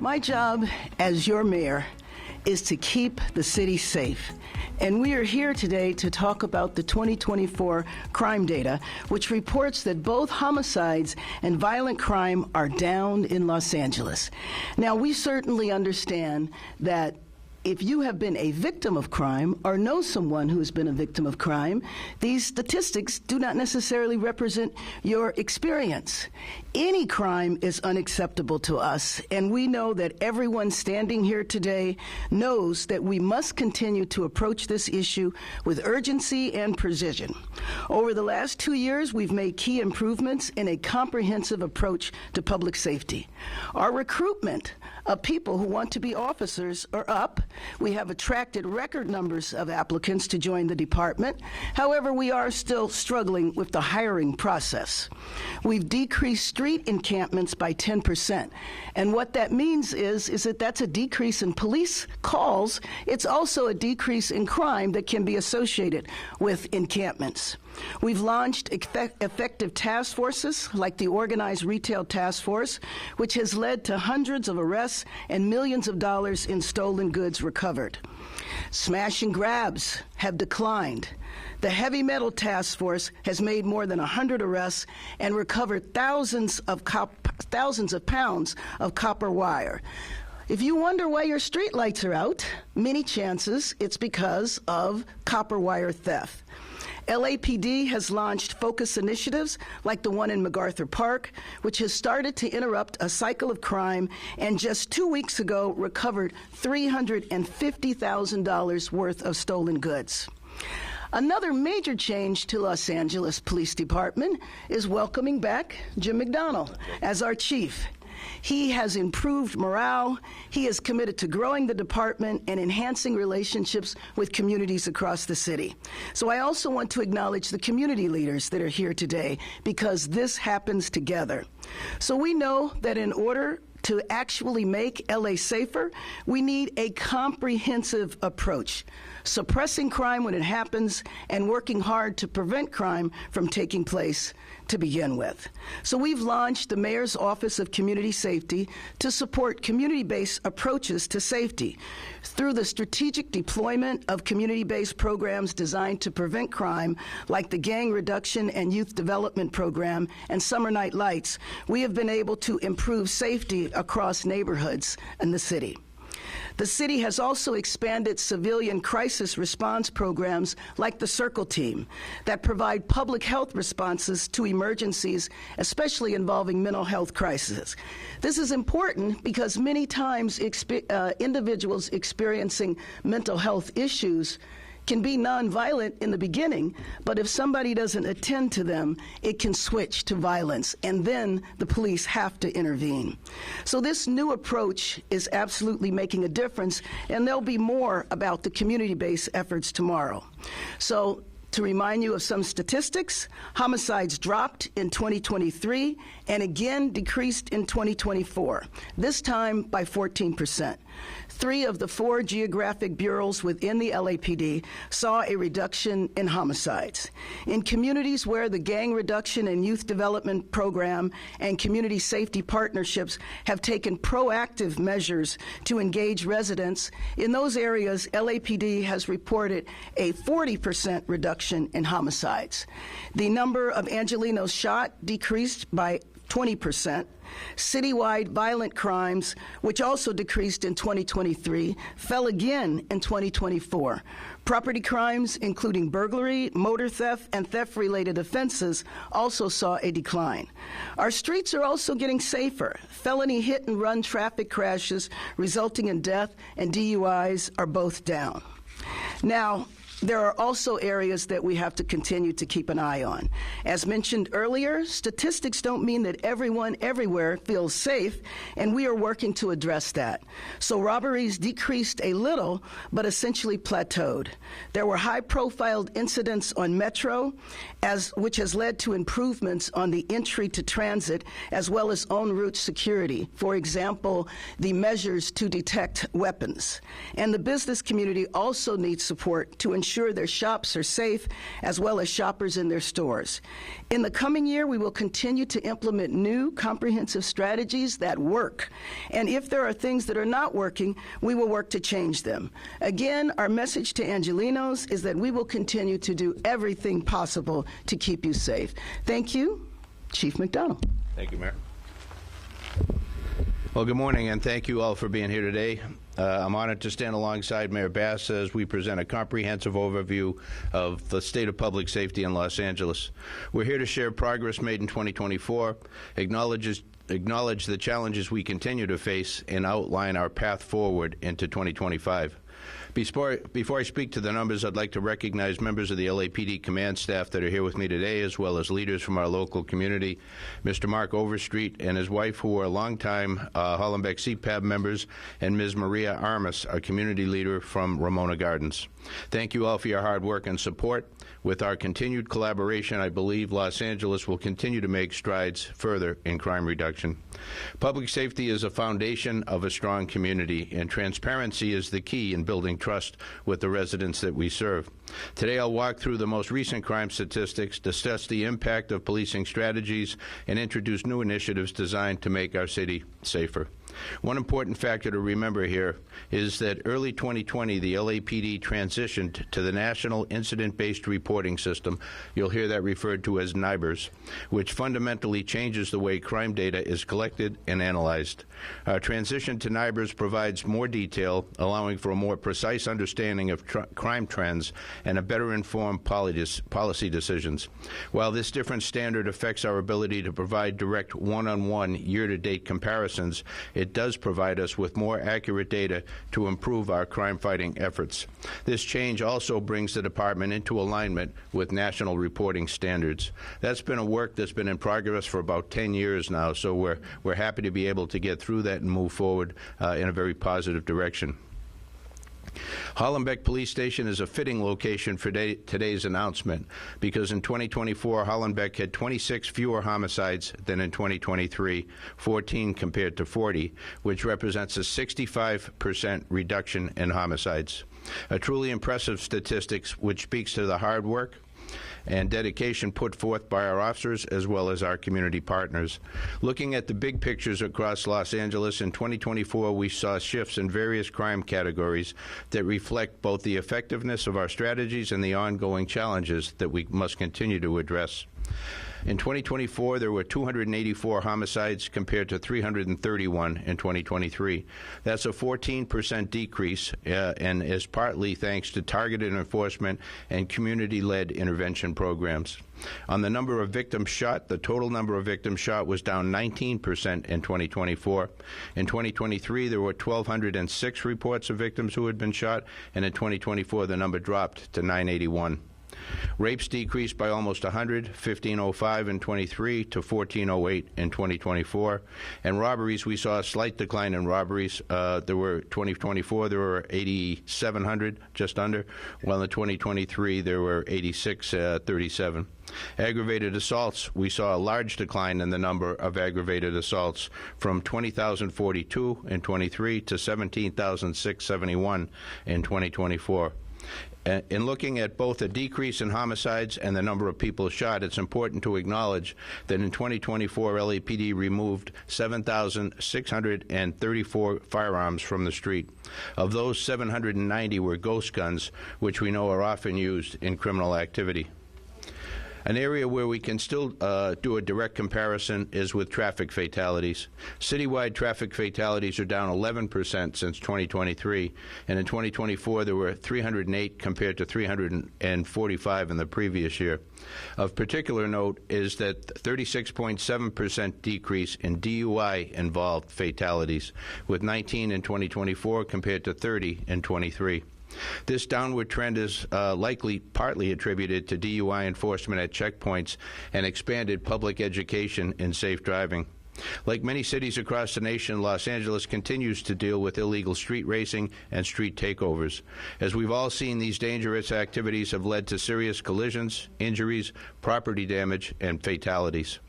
My job as your mayor is to keep the city safe. And we are here today to talk about the 2024 crime data, which reports that both homicides and violent crime are down in Los Angeles. Now, we certainly understand that if you have been a victim of crime or know someone who has been a victim of crime, these statistics do not necessarily represent your experience. Any crime is unacceptable to us, and we know that everyone standing here today knows that we must continue to approach this issue with urgency and precision. Over the last 2 years, we've made key improvements in a comprehensive approach to public safety. Our recruitment of people who want to be officers are up. We have attracted record numbers of applicants to join the department. However, we are still struggling with the hiring process. We've decreased street encampments by 10%. And what that means is that that's a decrease in police calls. It's also a decrease in crime that can be associated with encampments. We've launched effective task forces like the Organized Retail Task Force, which has led to hundreds of arrests and millions of dollars in stolen goods recovered. Smash and grabs have declined. The Heavy Metal Task Force has made more than 100 arrests and recovered thousands of pounds of copper wire. If you wonder why your streetlights are out, many chances it's because of copper wire theft. LAPD has launched focus initiatives like the one in MacArthur Park, which has started to interrupt a cycle of crime and just 2 weeks ago recovered $350,000 worth of stolen goods. Another major change to Los Angeles Police Department is welcoming back Jim McDonnell as our chief. He has improved morale. He is committed to growing the department and enhancing relationships with communities across the city. So I also want to acknowledge the community leaders that are here today because this happens together. So we know that in order to actually make LA safer, we need a comprehensive approach, suppressing crime when it happens and working hard to prevent crime from taking place to begin with. So we've launched the Mayor's Office of Community Safety to support community-based approaches to safety through the strategic deployment of community-based programs designed to prevent crime, like the Gang Reduction and Youth Development Program and Summer Night Lights. We have been able to improve safety across neighborhoods in the city. The city has also expanded civilian crisis response programs like the Circle Team that provide public health responses to emergencies, especially involving mental health crises. This is important because many times individuals experiencing mental health issues can be nonviolent in the beginning, but if somebody doesn't attend to them, it can switch to violence, and then the police have to intervene. So this new approach is absolutely making a difference, and there'll be more about the community-based efforts tomorrow. So to remind you of some statistics, homicides dropped in 2023 and again decreased in 2024, this time by 14%. 3 of the 4 geographic bureaus within the LAPD saw a reduction in homicides. In communities where the Gang Reduction and Youth Development Program and community safety partnerships have taken proactive measures to engage residents, in those areas, LAPD has reported a 40% reduction in homicides. The number of Angelenos shot decreased by 20%. Citywide violent crimes, which also decreased in 2023, fell again in 2024. Property crimes, including burglary, motor theft, and theft-related offenses, also saw a decline. Our streets are also getting safer. Felony hit-and-run traffic crashes resulting in death and DUIs are both down. Now, there are also areas that we have to continue to keep an eye on. As mentioned earlier, statistics don't mean that everyone everywhere feels safe, and we are working to address that. So robberies decreased a little, but essentially plateaued. There were high-profile incidents on Metro, which has led to improvements on the entry to transit, as well as en route security. For example, the measures to detect weapons. And the business community also needs support to ensure ensure their shops are safe, as well as shoppers in their stores. In the coming year, we will continue to implement new comprehensive strategies that work. And if there are things that are not working, we will work to change them. Again, our message to Angelenos is that we will continue to do everything possible to keep you safe. Thank you, Chief McDonnell. Thank you, Mayor. Well, good morning, and thank you all for being here today. I'm honored to stand alongside Mayor Bass as we present a comprehensive overview of the state of public safety in Los Angeles. We're here to share progress made in 2024, acknowledge the challenges we continue to face, and outline our path forward into 2025. Before I speak to the numbers, I'd like to recognize members of the LAPD command staff that are here with me today, as well as leaders from our local community, Mr. Mark Overstreet and his wife, who are longtime Hollenbeck CPAB members, and Ms. Maria Armas, a community leader from Ramona Gardens. Thank you all for your hard work and support. With our continued collaboration, I believe Los Angeles will continue to make strides further in crime reduction. Public safety is a foundation of a strong community, and transparency is the key in building trust with the residents that we serve. Today, I'll walk through the most recent crime statistics, discuss the impact of policing strategies, and introduce new initiatives designed to make our city safer. One important factor to remember here is that early 2020, the LAPD transitioned to the National Incident-Based Reporting System. You'll hear that referred to as NIBRS, which fundamentally changes the way crime data is collected and analyzed. Our transition to NIBRS provides more detail, allowing for a more precise understanding of crime trends and a better informed policy decisions. While this different standard affects our ability to provide direct one-on-one year-to-date comparisons, it does provide us with more accurate data to improve our crime-fighting efforts. This change also brings the department into alignment with national reporting standards. That's been a work that's been in progress for about 10 years now, so we're happy to be able to get through that and move forward in a very positive direction. Hollenbeck Police Station is a fitting location for today's announcement because in 2024, Hollenbeck had 26 fewer homicides than in 2023, 14 compared to 40, which represents a 65% reduction in homicides. A truly impressive statistics which speaks to the hard work and dedication put forth by our officers as well as our community partners. Looking at the big pictures across Los Angeles, in 2024 we saw shifts in various crime categories that reflect both the effectiveness of our strategies and the ongoing challenges that we must continue to address. In 2024, there were 284 homicides compared to 331 in 2023. That's a 14% decrease and is partly thanks to targeted enforcement and community-led intervention programs. On the number of victims shot, the total number of victims shot was down 19% in 2024. In 2023, there were 1,206 reports of victims who had been shot, and in 2024, the number dropped to 981. Rapes decreased by almost 100, 1,505 in 23 to 1,408 in 2024. And robberies, we saw a slight decline in robberies. 2024, there were 8,700, just under, while in 2023, there were 8,637. Aggravated assaults, we saw a large decline in the number of aggravated assaults from 20,042 in 23 to 17,671 in 2024. In looking at both a decrease in homicides and the number of people shot, it's important to acknowledge that in 2024, LAPD removed 7,634 firearms from the street. Of those, 790 were ghost guns, which we know are often used in criminal activity. An area where we can still do a direct comparison is with traffic fatalities. Citywide traffic fatalities are down 11% since 2023, and in 2024 there were 308 compared to 345 in the previous year. Of particular note is that 36.7% decrease in DUI-involved fatalities, with 19 in 2024 compared to 30 in 23. This downward trend is likely partly attributed to DUI enforcement at checkpoints and expanded public education in safe driving. Like many cities across the nation, Los Angeles continues to deal with illegal street racing and street takeovers. As we've all seen, these dangerous activities have led to serious collisions, injuries, property damage, and fatalities.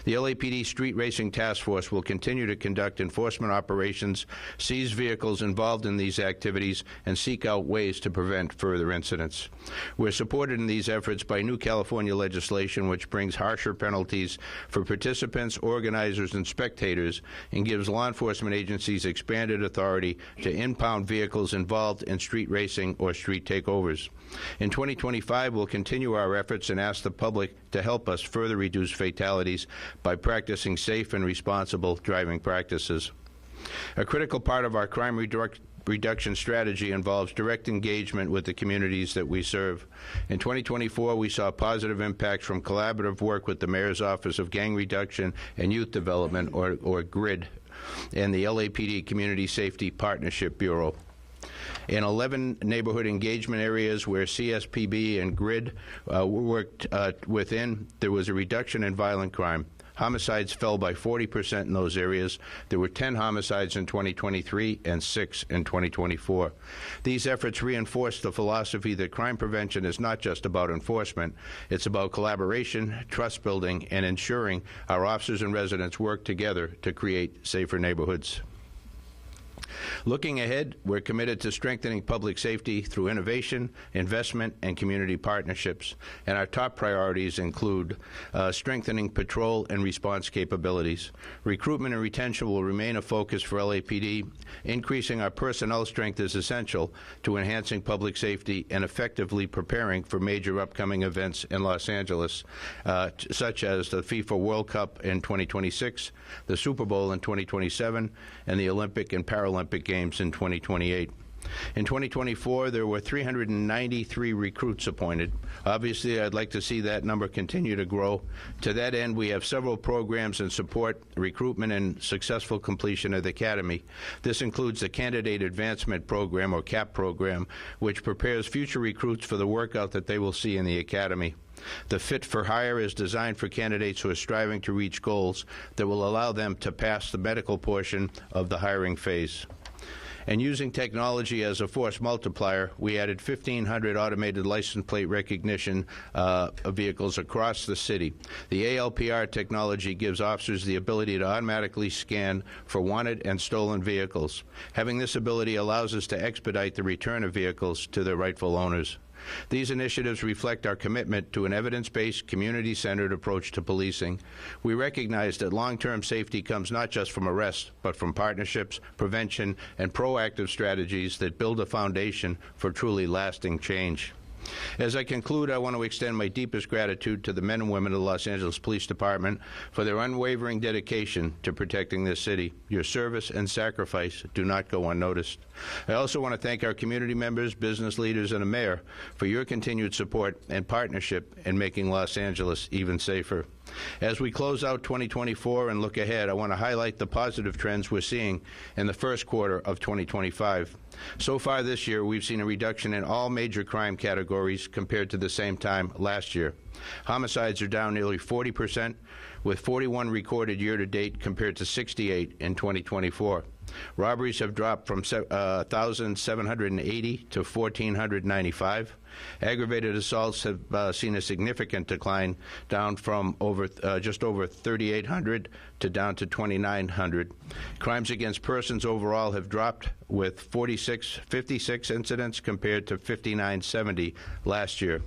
The LAPD Street Racing Task Force will continue to conduct enforcement operations, seize vehicles involved in these activities, and seek out ways to prevent further incidents. We're supported in these efforts by new California legislation which brings harsher penalties for participants, organizers, and spectators and gives law enforcement agencies expanded authority to impound vehicles involved in street racing or street takeovers. In 2025, we'll continue our efforts and ask the public to help us further reduce fatalities by practicing safe and responsible driving practices. A critical part of our crime reduction strategy involves direct engagement with the communities that we serve. In 2024, we saw positive impacts from collaborative work with the Mayor's Office of Gang Reduction and Youth Development, or GRID, and the LAPD Community Safety Partnership Bureau. In 11 neighborhood engagement areas where CSPB and GRID worked within, there was a reduction in violent crime. Homicides fell by 40% in those areas. There were 10 homicides in 2023 and 6 in 2024. These efforts reinforce the philosophy that crime prevention is not just about enforcement. It's about collaboration, trust building, and ensuring our officers and residents work together to create safer neighborhoods. Looking ahead, we're committed to strengthening public safety through innovation, investment, and community partnerships. And our top priorities include strengthening patrol and response capabilities. Recruitment and retention will remain a focus for LAPD. Increasing our personnel strength is essential to enhancing public safety and effectively preparing for major upcoming events in Los Angeles, such as the FIFA World Cup in 2026, the Super Bowl in 2027, and the Olympic and Paralympic Games in 2028. In 2024, there were 393 recruits appointed. Obviously, I'd like to see that number continue to grow. To that end, we have several programs and support recruitment and successful completion of the Academy. This includes the Candidate Advancement Program, or CAP program, which prepares future recruits for the workout that they will see in the Academy. The Fit for Hire is designed for candidates who are striving to reach goals that will allow them to pass the medical portion of the hiring phase. And using technology as a force multiplier, we added 1,500 automated license plate recognition vehicles across the city. The ALPR technology gives officers the ability to automatically scan for wanted and stolen vehicles. Having this ability allows us to expedite the return of vehicles to their rightful owners. These initiatives reflect our commitment to an evidence-based, community-centered approach to policing. We recognize that long-term safety comes not just from arrests, but from partnerships, prevention, and proactive strategies that build a foundation for truly lasting change. As I conclude, I want to extend my deepest gratitude to the men and women of the Los Angeles Police Department for their unwavering dedication to protecting this city. Your service and sacrifice do not go unnoticed. I also want to thank our community members, business leaders, and the mayor for your continued support and partnership in making Los Angeles even safer. As we close out 2024 and look ahead, I want to highlight the positive trends we're seeing in the first quarter of 2025. So far this year, we've seen a reduction in all major crime categories compared to the same time last year. Homicides are down nearly 40%, with 41 recorded year-to-date compared to 68 in 2024. Robberies have dropped from 1,780 to 1,495. Aggravated assaults have seen a significant decline, down from just over 3,800 to down to 2,900. Crimes against persons overall have dropped, with 56 incidents compared to 5,970 last year.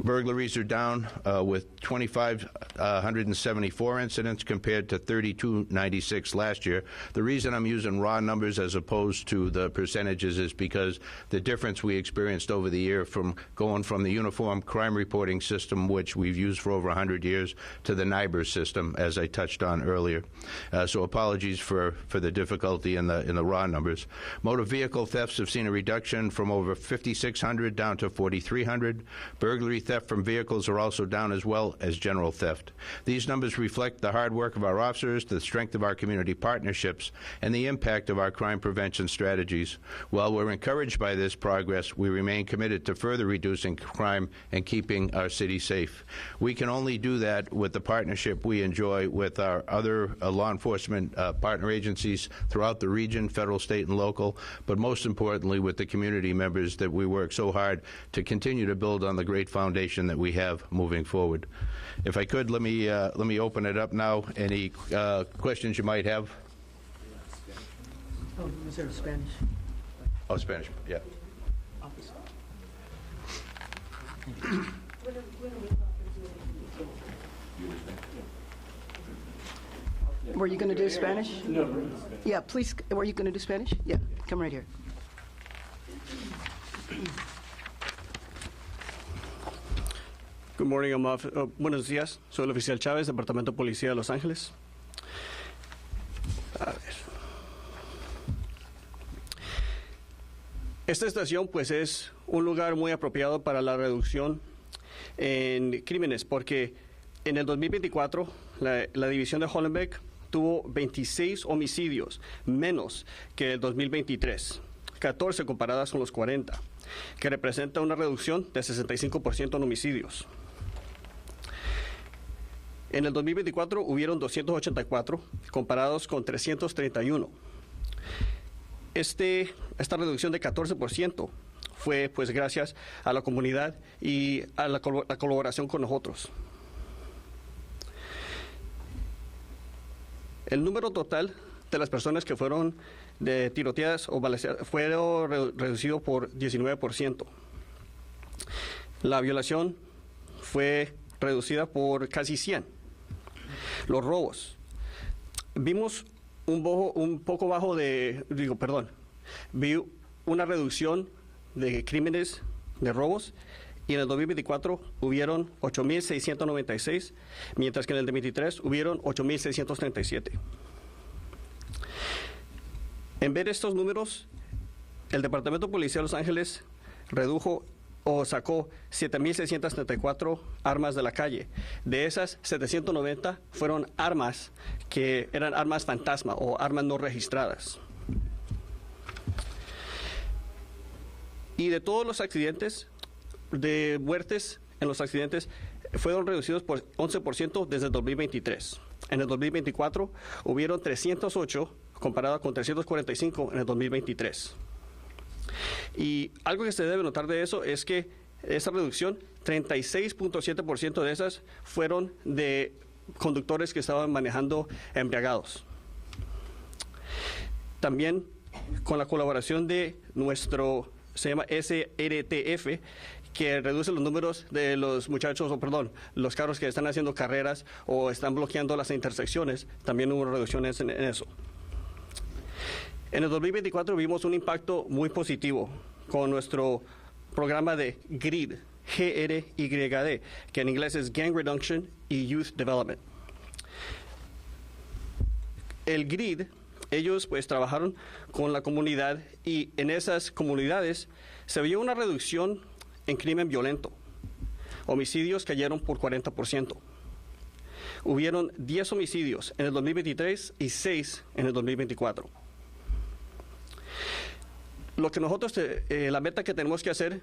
Burglaries are down with 2,574 incidents compared to 3,296 last year. The reason I'm using raw numbers as opposed to the percentages is because the difference we experienced over the year from going from the Uniform Crime Reporting System, which we've used for over 100 years, to the NIBRS system, as I touched on earlier. So apologies for the difficulty in the raw numbers. Motor vehicle thefts have seen a reduction from over 5,600 down to 4,300. Burglary theft from vehicles are also down, as well as general theft. These numbers reflect the hard work of our officers, the strength of our community partnerships, and the impact of our crime prevention strategies. While we're encouraged by this progress, we remain committed to further reducing crime and keeping our city safe. We can only do that with the partnership we enjoy with our other law enforcement partner agencies throughout the region, federal, state, and local, but most importantly with the community members that we work so hard to continue to build on the great foundation foundation that we have moving forward. If I could, let me open it up now. Any questions you might have? Oh, is there Spanish? Oh, Spanish, yeah. Were you going to do Spanish? No. Yeah, please. Were you going to do Spanish? Yeah, come right here. Good morning, buenos días. Soy el oficial Chávez, Departamento de Policía de Los Ángeles. A ver. Esta estación, pues, es un lugar muy apropiado para la reducción en crímenes, porque en el 2024 la división de Hollenbeck tuvo 26 homicidios menos que el 2023, 14 comparadas con los 40, que representa una reducción de 65% en homicidios. En el 2024 hubieron 284 comparados con 331. Esta reducción de 14% fue, pues, gracias a la comunidad y a la colaboración con nosotros. El número total de las personas que fueron tiroteadas o balaceadas fue reducido por 19%. La violación fue reducida por casi 100. Los robos. Vimos vi una reducción de crímenes de robos, y en el 2024 hubieron 8,696, mientras que en el 2023 hubieron 8,637. En ver estos números, el Departamento de Policía de Los Ángeles redujo o sacó 7,634 armas de la calle. De esas, 790 fueron armas que eran armas fantasma o armas no registradas. Y de todos los accidentes, de muertes en los accidentes, fueron reducidos por 11% desde el 2023. En el 2024 hubieron 308 comparado con 345 en el 2023. Y algo que se debe notar de eso es que esa reducción, 36.7% de esas fueron de conductores que estaban manejando embriagados. También con la colaboración de se llama SRTF, que reduce los números de los los carros que están haciendo carreras o están bloqueando las intersecciones, también hubo reducciones en eso. En el 2024 vimos un impacto muy positivo con nuestro programa de GRID, GRYD, que en inglés es Gang Reduction y Youth Development. El GRID, ellos pues trabajaron con la comunidad, y en esas comunidades se vio una reducción en crimen violento. Homicidios cayeron por 40%. Hubieron 10 homicidios en el 2023 y 6 en el 2024. Lo que nosotros, la meta que tenemos que hacer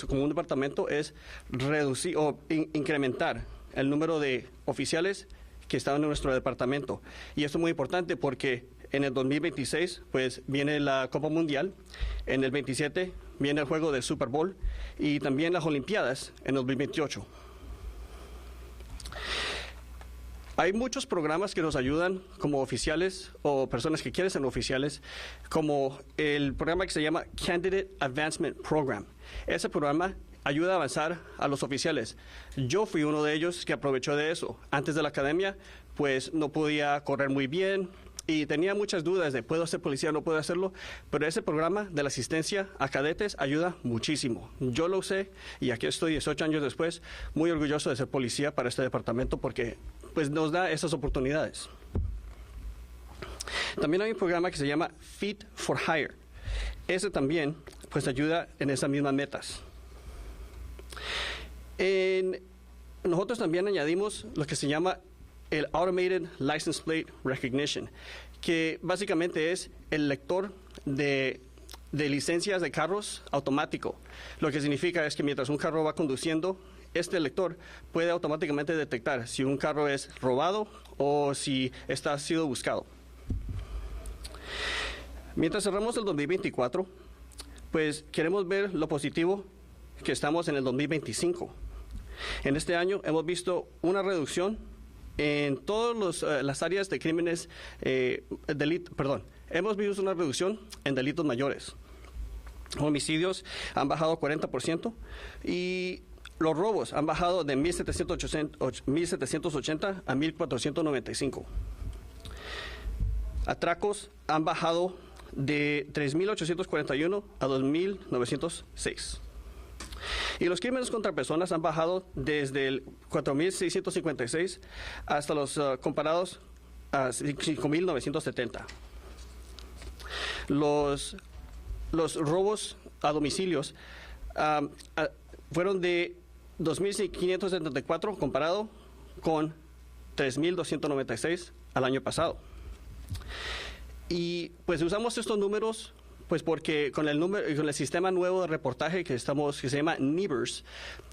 como un departamento es reducir o incrementar el número de oficiales que estaban en nuestro departamento. Y esto es muy importante porque en el 2026 pues viene la Copa Mundial, en el 27 viene el juego del Super Bowl y también las Olimpiadas en el 2028. Hay muchos programas que nos ayudan como oficiales o personas que quieren ser oficiales, como el programa que se llama Candidate Advancement Program. Ese programa ayuda a avanzar a los oficiales. Yo fui uno de ellos que aprovechó de eso. Antes de la academia, pues no podía correr muy bien y tenía muchas dudas de ¿puedo ser policía o no puedo hacerlo? Pero ese programa de la asistencia a cadetes ayuda muchísimo. Yo lo usé y aquí estoy 18 años después, muy orgulloso de ser policía para este departamento porque pues nos da esas oportunidades. También hay un programa que se llama Fit for Hire. Ese también pues ayuda en esas mismas metas. Nosotros también añadimos lo que se llama el Automated License Plate Recognition, que básicamente es el lector de licencias de carros automático. Lo que significa es que mientras un carro va conduciendo, este lector puede automáticamente detectar si un carro es robado o si ha sido buscado. Mientras cerramos el 2024, pues queremos ver lo positivo que estamos en el 2025. En este año hemos visto una reducción en todas las áreas de crímenes, hemos visto una reducción en delitos mayores. Homicidios han bajado 40% y los robos han bajado de 1.780 a 1.495. Atracos han bajado de 3.841 a 2.906. Y los crímenes contra personas han bajado desde el 4.656 hasta los comparados a 5.970. Los robos a domicilios fueron de 2.574 comparado con 3.296 al año pasado. Y pues usamos estos números pues porque con el sistema nuevo de reportaje que se llama NIBRS,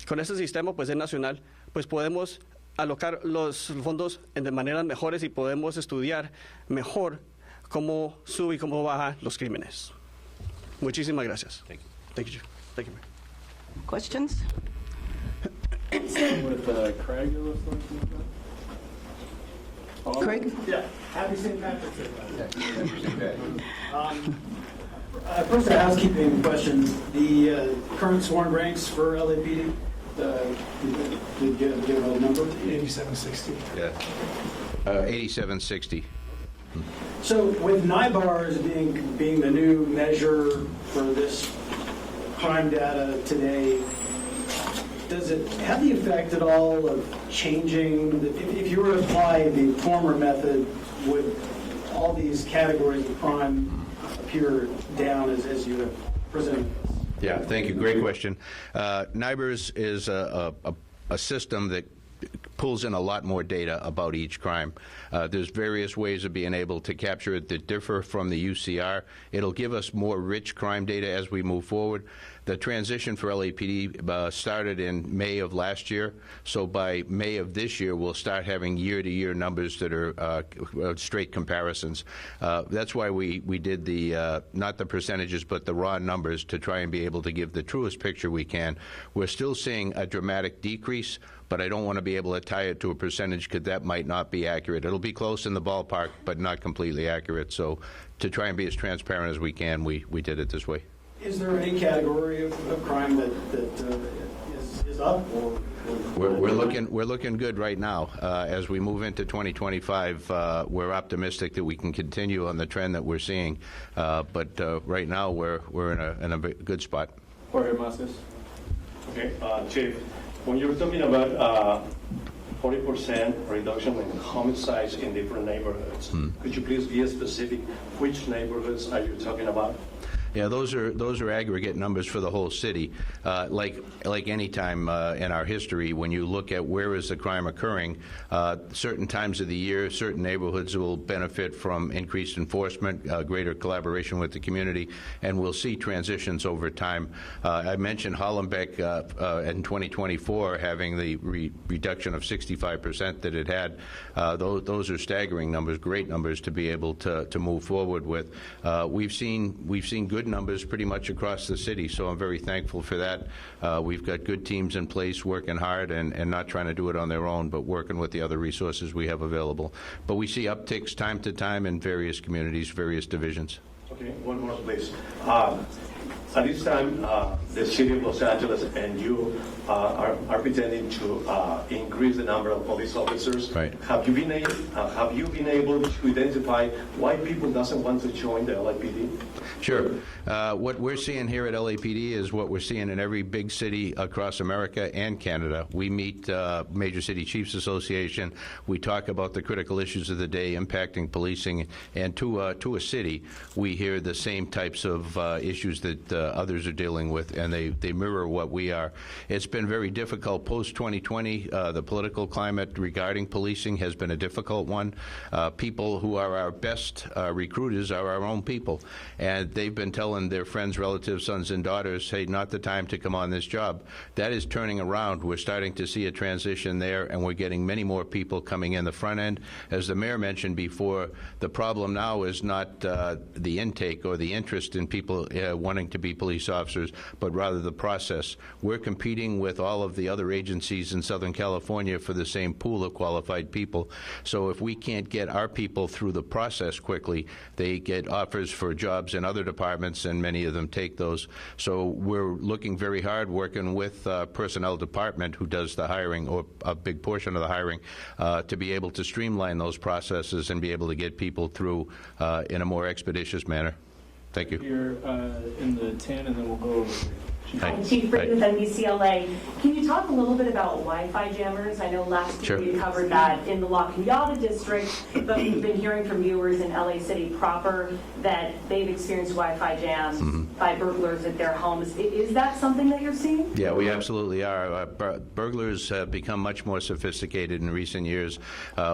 con este sistema pues es nacional, pues podemos alocar los fondos de maneras mejores y podemos estudiar mejor cómo sube y cómo baja los crímenes. Muchísimas gracias. Thank you. Thank you. Thank you. Questions? With Craig, it looks like. Craig? Yeah. Happy St. Patrick's Day. First, a housekeeping question. The current sworn ranks for LAPD, did you give a number? 8760. Yeah. 8760. So with NIBARS being the new measure for this crime data today, does it have the effect at all of changing, if you were to apply the former method, would all these categories of crime appear down as you have presented this? Yeah, thank you. Great question. NIBRS is a system that pulls in a lot more data about each crime. There's various ways of being able to capture it that differ from the UCR. It'll give us more rich crime data as we move forward. The transition for LAPD started in May of last year, so by May of this year we'll start having year-to-year numbers that are straight comparisons. That's why we did the not the percentages but the raw numbers to try and be able to give the truest picture we can. We're still seeing a dramatic decrease, but I don't want to be able to tie it to a percentage because that might not be accurate. It'll be close in the ballpark, but not completely accurate. So to try and be as transparent as we can, we did it this way. Is there any category of crime that is up? We're looking good right now. As we move into 2025, we're optimistic that we can continue on the trend that we're seeing. But right now, we're in a good spot. Jorge Macias. Okay, Chief, when you're talking about 40% reduction in homicides in different neighborhoods, could you please be specific? Which neighborhoods are you talking about? Yeah, those are aggregate numbers for the whole city. Like any time in our history, when you look at where is the crime occurring, certain times of the year, certain neighborhoods will benefit from increased enforcement, greater collaboration with the community, and we'll see transitions over time. I mentioned Hollenbeck in 2024 having the reduction of 65% that it had. Those are staggering numbers, great numbers to be able to move forward with. We've seen good numbers pretty much across the city, so I'm very thankful for that. We've got good teams in place working hard and not trying to do it on their own, but working with the other resources we have available. But we see upticks time to time in various communities, various divisions. Okay, one more, please. At this time, the city of Los Angeles and you are pretending to increase the number of police officers. Right. Have you been able to identify why people doesn't want to join the LAPD? Sure. What we're seeing here at LAPD is what we're seeing in every big city across America and Canada. We meet Major City Chiefs Association. We talk about the critical issues of the day impacting policing, and to a city, we hear the same types of issues that others are dealing with, and they mirror what we are. It's been very difficult post-2020. The political climate regarding policing has been a difficult one. People who are our best recruiters are our own people, and and they've been telling their friends, relatives, sons and daughters, hey, not the time to come on this job. That is turning around. We're starting to see a transition there, and we're getting many more people coming in the front end. As the mayor mentioned before, the problem now is not the intake or the interest in people wanting to be police officers, but rather the process. We're competing with all of the other agencies in Southern California for the same pool of qualified people. So if we can't get our people through the process quickly, they get offers for jobs in other departments, and many of them take those. So we're looking very hard, working with personnel department, who does the hiring, or a big portion of the hiring, to be able to streamline those processes and be able to get people through in a more expeditious manner. Thank you. Here in the 10, and then we'll go over. Hi, Chief Britt with NBCLA. Can you talk a little bit about Wi-Fi jammers? I know last year you covered that in the La Cunada district, but we've been hearing from viewers in LA City proper that they've experienced Wi-Fi jams by burglars at their homes. Is that something that you're seeing? Yeah, we absolutely are. Burglars have become much more sophisticated in recent years.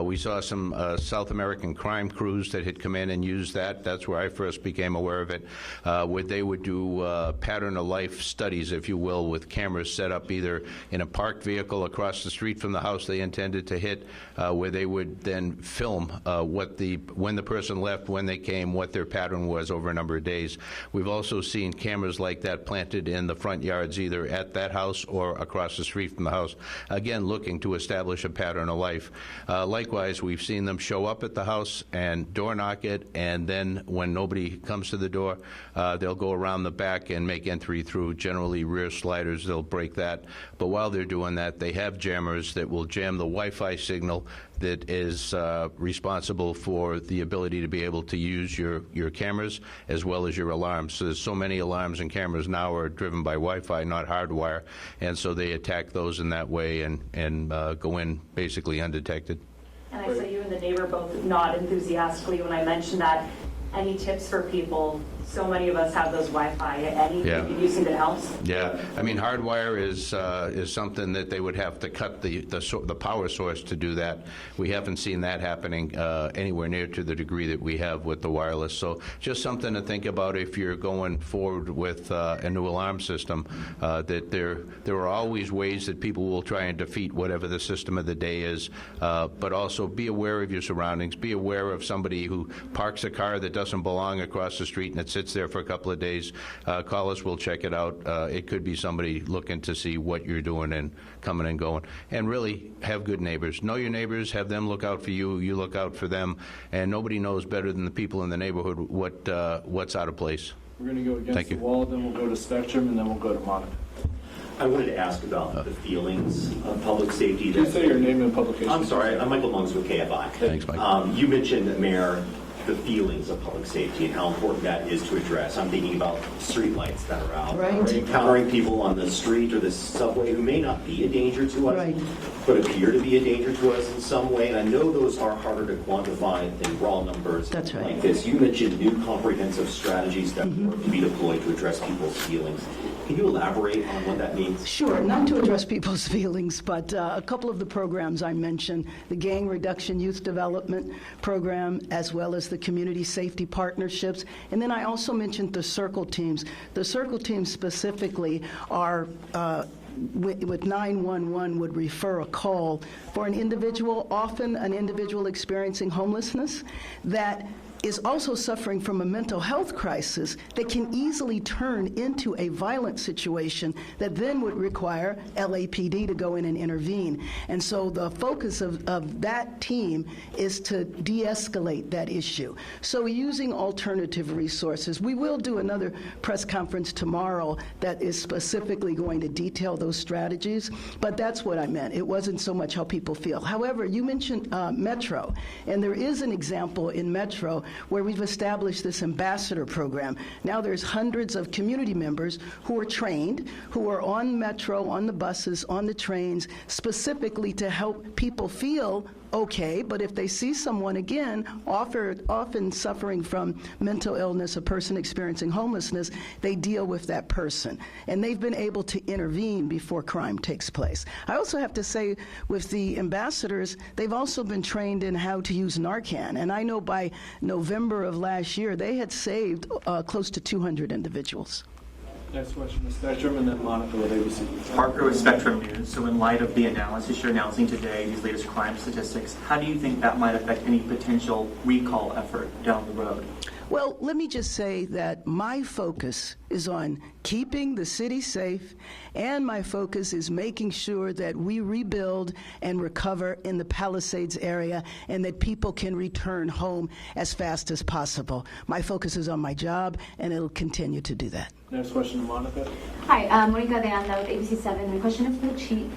We saw some South American crime crews that had come in and used that. That's where I first became aware of it, where they would do pattern of life studies, if you will, with cameras set up either in a parked vehicle across the street from the house they intended to hit, where they would then film when the person left, when they came, what their pattern was over a number of days. We've also seen cameras like that planted in the front yards, either at that house or across the street from the house, again looking to establish a pattern of life. Likewise, we've seen them show up at the house and door knock it, and then when nobody comes to the door, they'll go around the back and make entry through generally rear sliders. They'll break that. But while they're doing that, they have jammers that will jam the Wi-Fi signal that is responsible for the ability to be able to use your cameras as well as your alarms. So there's so many alarms and cameras now are driven by Wi-Fi, not hardwire, and so they attack those in that way and go in basically undetected. And I saw you and the neighbor both nod enthusiastically when I mentioned that. Any tips for people? So many of us have those Wi-Fi. Anything using that helps? Yeah, I mean, hardwire is something that they would have to cut the power source to do that. We haven't seen that happening anywhere near to the degree that we have with the wireless. So just something to think about if you're going forward with a new alarm system, that there are always ways that people will try and defeat whatever the system of the day is, but also be aware of your surroundings. Be aware of somebody who parks a car that doesn't belong across the street and it sits there for a couple of days. Call us, we'll check it out. It could be somebody looking to see what you're doing and coming and going. And really have good neighbors. Know your neighbors, have them look out for you, you look out for them, and nobody knows better than the people in the neighborhood what's out of place. We're going to go against the wall, then we'll go to Spectrum, and then we'll go to Monica. I wanted to ask about the feelings of public safety. Please say your name and publication. I'm sorry, I'm Michael Monks with KFI. Thanks, Mike. You mentioned, Mayor, the feelings of public safety and how important that is to address. I'm thinking about streetlights that are out. Right. Encountering people on the street or the subway who may not be a danger to us, Right. but appear to be a danger to us in some way. And I know those are harder to quantify than raw numbers. That's right. Like this. You mentioned new comprehensive strategies that work to be deployed to address people's feelings. Can you elaborate on what that means? Sure, not to address people's feelings, but a couple of the programs I mentioned, the Gang Reduction Youth Development Program, as well as the Community Safety Partnerships, and then I also mentioned the Circle Teams. The Circle Teams specifically are with 911 would refer a call for an individual, often an individual experiencing homelessness, that is also suffering from a mental health crisis that can easily turn into a violent situation that then would require LAPD to go in and intervene. And so the focus of that team is to de-escalate that issue. So using alternative resources. We will do another press conference tomorrow that is specifically going to detail those strategies, but that's what I meant. It wasn't so much how people feel. However, you mentioned Metro, and there is an example in Metro where we've established this ambassador program. Now there's hundreds of community members who are trained, who are on Metro, on the buses, on the trains, specifically to help people feel okay, but if they see someone, again, often suffering from mental illness, a person experiencing homelessness, they deal with that person. And they've been able to intervene before crime takes place. I also have to say, with the ambassadors, they've also been trained in how to use Narcan. And I know by November of last year, they had saved close to 200 individuals. Next question is Spectrum, and then Monica with ABC. Parker with Spectrum News. So in light of the analysis you're announcing today, these latest crime statistics, how do you think that might affect any potential recall effort down the road? Well, let me just say that my focus is on keeping the city safe, and my focus is making sure that we rebuild and recover in the Palisades area and that people can return home as fast as possible. My focus is on my job, and it'll continue to do that. Next question to Monica. Hi, Monica de Anda with ABC7. My question is for the chief.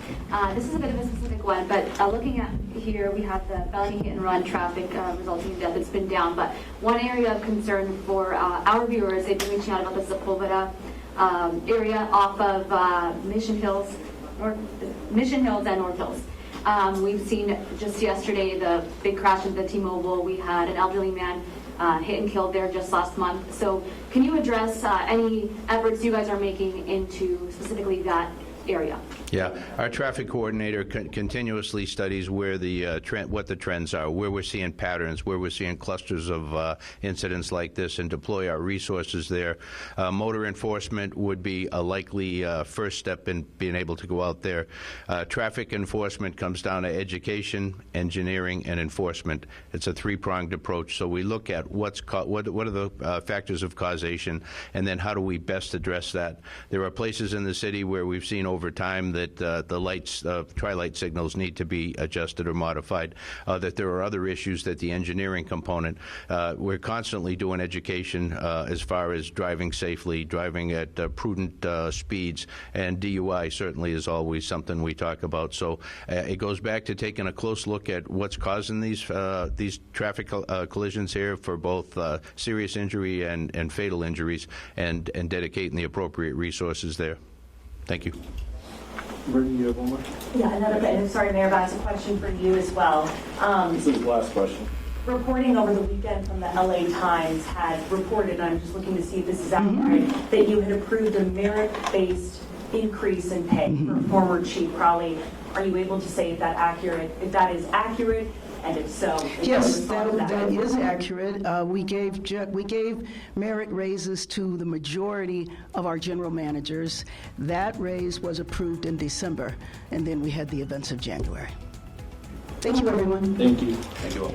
This is a bit of a specific one, but looking at here, we have the felony hit and run traffic resulting in death. It's been down, but one area of concern for our viewers, they've been reaching out about the Sepulveda area off of Mission Hills and North Hills. We've seen just yesterday the big crash at the T-Mobile. We had an elderly man hit and killed there just last month. So can you address any efforts you guys are making into specifically that area? Yeah, our traffic coordinator continuously studies where the what the trends are, where we're seeing patterns, where we're seeing clusters of incidents like this, and deploy our resources there. Motor enforcement would be a likely first step in being able to go out there. Traffic enforcement comes down to education, engineering, and enforcement. It's a three-pronged approach. So we look at what are the factors of causation, and then how do we best address that. There are places in the city where we've seen over time that the lights, tri-light signals need to be adjusted or modified, that there are other issues that the engineering component, we're constantly doing education as far as driving safely, driving at prudent speeds, and DUI certainly is always something we talk about. So it goes back to taking a close look at what's causing these traffic collisions here for both serious injury and fatal injuries, and dedicating the appropriate resources there. Thank you. Brittany, you have one more? Yeah, another bit. Sorry, Mayor, but I have a question for you as well. This is the last question. Reporting over the weekend from the LA Times had reported, and I'm just looking to see if this is accurate, that you had approved a merit-based increase in pay for former Chief Crowley. Are you able to say if that is accurate? And if so, yes, that is accurate. We gave merit raises to the majority of our general managers. That raise was approved in December, and then we had the events of January. Thank you, everyone. Thank you. Thank you all.